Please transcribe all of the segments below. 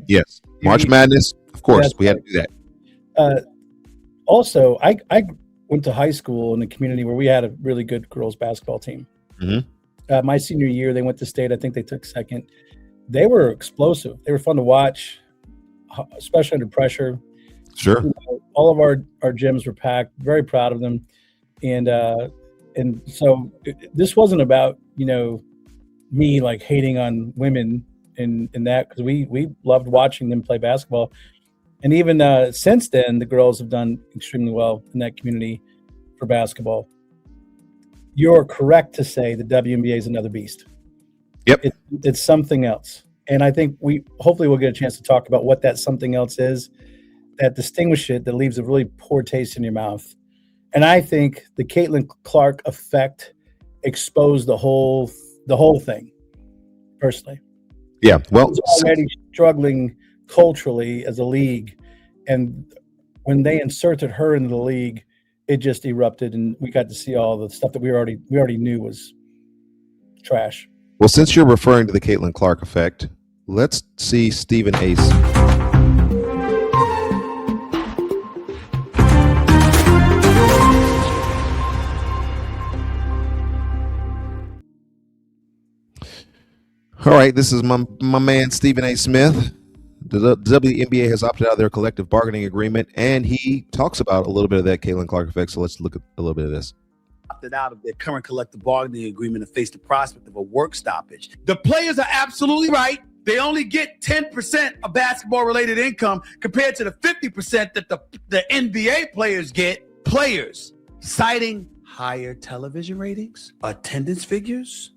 Yes. March Madness. Of course, we had to do that. Also, I went to high school in a community where we had a really good girls basketball team. Mm-hmm. My senior year, they went to state. I think they took second. They were explosive. They were fun to watch, especially under pressure. Sure. All of our gyms were packed. Very proud of them. And so this wasn't about, me like hating on women in that, because we loved watching them play basketball. And even since then, the girls have done extremely well in that community for basketball. You're correct to say the WNBA is another beast. Yep. It's something else. And I think hopefully we'll get a chance to talk about what that something else is that distinguishes it, that leaves a really poor taste in your mouth. And I think the Caitlin Clark effect exposed the whole thing, personally. Yeah. Well, it's already struggling culturally as a league. And when they inserted her into the league, it just erupted, and we got to see all the stuff that we already knew was trash. Well, since you're referring to the Caitlin Clark effect, let's see Stephen Ace. All right, this is my man Stephen A. Smith. The WNBA has opted out of their collective bargaining agreement, and he talks about a little bit of that Caitlin Clark effect. So let's look at a little bit of this. Opted out of their current collective bargaining agreement and face the prospect of a work stoppage. The players are absolutely right. They only get 10% of basketball-related income compared to the 50% that the NBA players get. Players citing higher television ratings, attendance figures,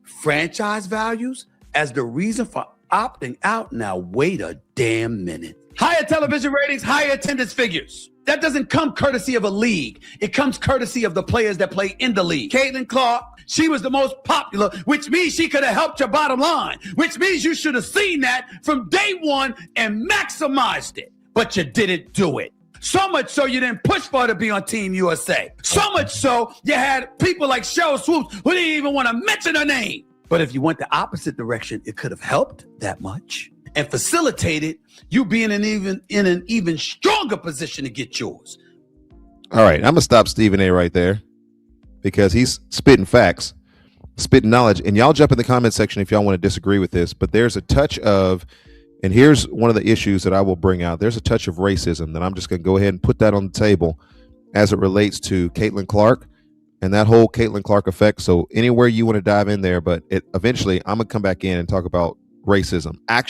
franchise values as the reason for opting out. Now, wait a damn minute. Higher television ratings, higher attendance figures. That doesn't come courtesy of a league. It comes courtesy of the players that play in the league. Caitlin Clark, she was the most popular, which means she could have helped your bottom line, which means you should have seen that from day one and maximized it. But you didn't do it. So much so you didn't push for her to be on Team USA. So much so you had people like Cheryl Swoops who didn't even want to mention her name. But if you went the opposite direction, it could have helped that much and facilitated you being in an even stronger position to get yours. All right, I'm gonna stop Stephen A. right there because he's spitting facts, spitting knowledge, and y'all jump in the comment section if y'all want to disagree with this. But there's a touch of, and here's one of the issues that I will bring out. There's a touch of racism that I'm just gonna go ahead and put that on the table as it relates to Caitlin Clark and that whole Caitlin Clark effect. So anywhere you want to dive in there, but eventually I'm gonna come back in and talk about racism, actually.